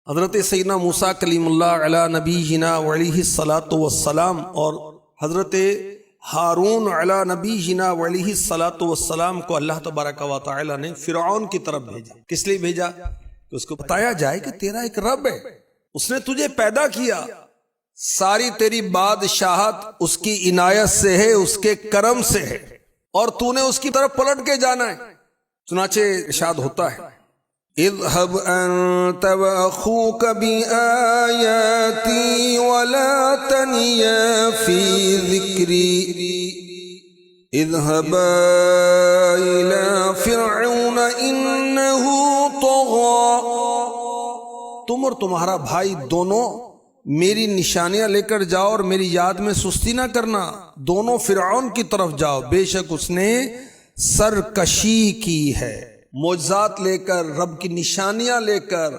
حضرت سیدنا موسیٰ کلیم اللہ علی نبینا وعلیہ الصلاۃ والسلام اور حضرت ہارون علی نبینا وعلیہ الصلاۃ والسلام کو اللہ تبارک و تعالی نے فرعون کی طرف بھیجا۔ کس لیے بھیجا؟ کہ اس کو بتایا جائے کہ تیرا ایک رب ہے، اس نے تجھے پیدا کیا، ساری تیری بادشاہت اس کی عنایت سے ہے، اس کے کرم سے ہے، اور تو نے اس کی طرف پلٹ کے جانا ہے۔ چنانچہ ارشاد ہوتا ہے اذهب انت واخوك بآياتي ولا تنيا في ذكري اذهبا الى فرعون انه طغى۔ تم اور تمہارا بھائی دونوں میری نشانیاں لے کر جاؤ اور میری یاد میں سستی نہ کرنا، دونوں فرعون کی طرف جاؤ، بے شک اس نے سرکشی کی ہے۔ معجزات لے کر، رب کی نشانیاں لے کر،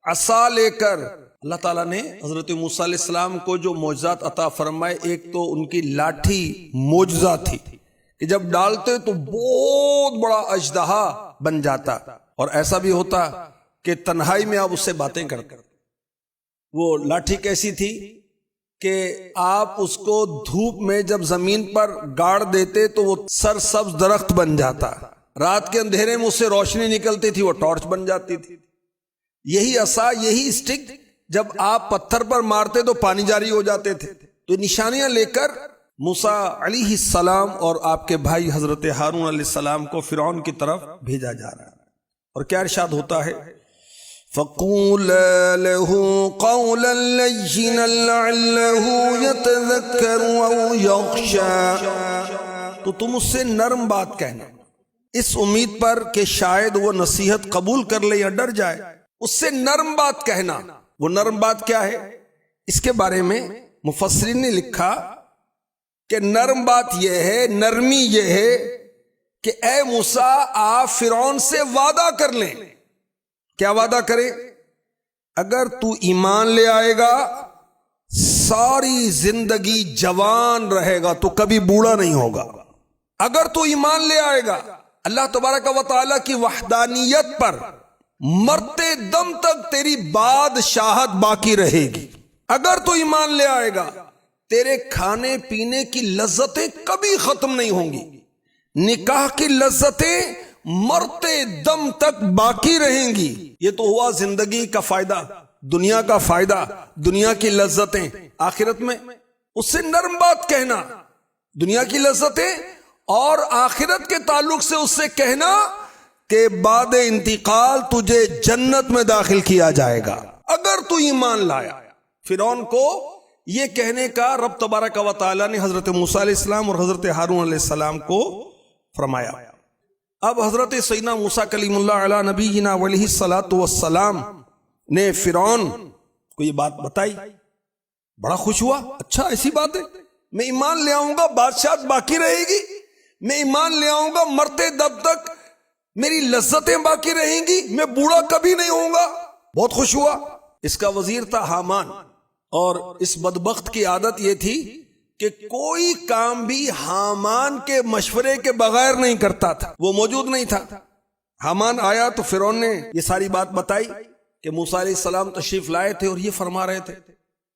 عصا لے کر اللہ تعالیٰ نے حضرت موسیٰ علیہ السلام کو جو معجزات عطا فرمائے، ایک تو ان کی لاٹھی معجزہ تھی کہ جب ڈالتے تو بہت بڑا اژدہا بن جاتا، اور ایسا بھی ہوتا کہ تنہائی میں آپ اس سے باتیں کرتے۔ وہ لاٹھی کیسی تھی کہ آپ اس کو دھوپ میں جب زمین پر گاڑ دیتے تو وہ سرسبز درخت بن جاتا، رات کے اندھیرے میں اس سے روشنی نکلتی تھی، وہ ٹارچ بن جاتی تھی۔ یہی عصا، یہی اسٹک جب آپ پتھر پر مارتے تو پانی جاری ہو جاتے تھے۔ تو نشانیاں لے کر موسیٰ علیہ السلام اور آپ کے بھائی حضرت ہارون علیہ السلام کو فرعون کی طرف بھیجا جا رہا ہے، اور کیا ارشاد ہوتا ہے فَقُولَا لَهُ قَوْلًا لَيِّنًا لَعَلَّهُ يَتَذَكَّرُ أَوْ يَخْشَىٰ۔ تو تم اس سے نرم بات کہنا، اس امید پر کہ شاید وہ نصیحت قبول کر لے یا ڈر جائے، اس سے نرم بات کہنا۔ وہ نرم بات کیا ہے؟ اس کے بارے میں مفسرین نے لکھا کہ نرم بات یہ ہے، نرمی یہ ہے کہ اے موسیٰ آپ فرعون سے وعدہ کر لیں۔ کیا وعدہ کرے؟ اگر تو ایمان لے آئے گا، ساری زندگی جوان رہے گا، تو کبھی بوڑھا نہیں ہوگا۔ اگر تو ایمان لے آئے گا اللہ تبارک و تعالیٰ کی وحدانیت پر، مرتے دم تک تیری بادشاہت باقی رہے گی۔ اگر تو ایمان لے آئے گا، تیرے کھانے پینے کی لذتیں کبھی ختم نہیں ہوں گی، نکاح کی لذتیں مرتے دم تک باقی رہیں گی۔ یہ تو ہوا زندگی کا فائدہ، دنیا کا فائدہ، دنیا کی لذتیں۔ آخرت میں اس سے نرم بات کہنا، دنیا کی لذتیں اور آخرت کے تعلق سے اس سے کہنا کہ بعد انتقال تجھے جنت میں داخل کیا جائے گا اگر تو ایمان لایا۔ فرعون کو یہ کہنے کا رب تبارک و تعالی نے حضرت موسیٰ علیہ السلام اور حضرت ہارون علیہ السلام کو فرمایا۔ اب حضرت سیدنا موسیٰ کلیم اللہ علی نبینا وعلیہ الصلاۃ والسلام نے فرعون کو یہ بات بتائی، بڑا خوش ہوا۔ اچھا ایسی بات ہے، میں ایمان لے آؤں گا، بادشاہت باقی رہے گی، میں ایمان لے آؤں گا، مرتے دب تک میری لذتیں باقی رہیں گی، میں بوڑھا کبھی نہیں ہوں گا۔ بہت خوش ہوا۔ اس کا وزیر تھا حامان، اور اس بدبخت کی عادت یہ تھی کہ کوئی کام بھی حامان کے مشورے کے بغیر نہیں کرتا تھا، وہ موجود نہیں تھا۔ حامان آیا تو فرعون نے یہ ساری بات بتائی کہ موسیٰ علیہ السلام تشریف لائے تھے اور یہ فرما رہے تھے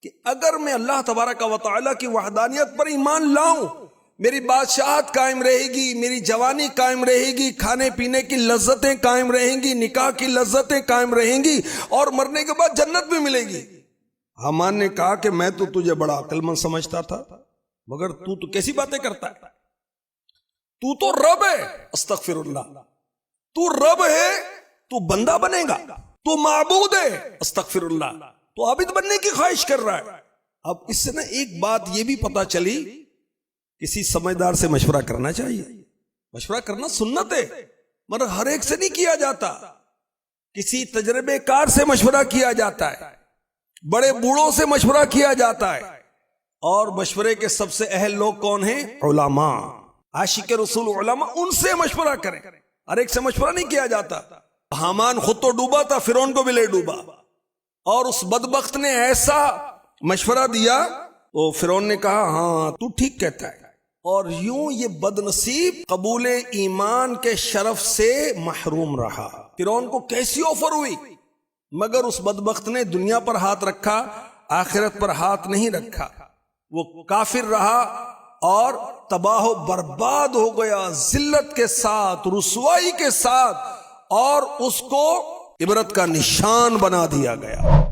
کہ اگر میں اللہ تبارک و تعالیٰ کی وحدانیت پر ایمان لاؤں، میری بادشاہت قائم رہے گی، میری جوانی قائم رہے گی، کھانے پینے کی لذتیں قائم رہیں گی، نکاح کی لذتیں قائم رہیں گی، اور مرنے کے بعد جنت بھی ملے گی۔ حامان نے کہا کہ میں تو تجھے بڑا عقل مند سمجھتا تھا، مگر تو کیسی باتیں کرتا ہے؟ تو رب ہے، استغفر اللہ، تو رب ہے، تو بندہ بنے گا، تو معبود ہے، استغفر اللہ، تو عابد بننے کی خواہش کر رہا ہے۔ اب اس سے نا ایک بات یہ بھی پتا چلی، کسی سمجھدار سے مشورہ کرنا چاہیے۔ مشورہ کرنا سنت ہے، مگر ہر ایک سے نہیں کیا جاتا، کسی تجربے کار سے مشورہ کیا جاتا ہے، بڑے بوڑھوں سے مشورہ کیا جاتا ہے، اور مشورے کے سب سے اہل لوگ کون ہیں؟ علماء، عاشق رسول علماء، ان سے مشورہ کریں، ہر ایک سے مشورہ نہیں کیا جاتا۔ حامان خود تو ڈوبا تھا، فرعون کو بھی لے ڈوبا، اور اس بدبخت نے ایسا مشورہ دیا تو فرعون نے کہا ہاں تو ٹھیک کہتا ہے، اور یوں یہ بد نصیب قبول ایمان کے شرف سے محروم رہا۔ فرعون کو کیسی آفر ہوئی مگر اس بدبخت نے دنیا پر ہاتھ رکھا، آخرت پر ہاتھ نہیں رکھا، وہ کافر رہا اور تباہ و برباد ہو گیا، ذلت کے ساتھ، رسوائی کے ساتھ، اور اس کو عبرت کا نشان بنا دیا گیا۔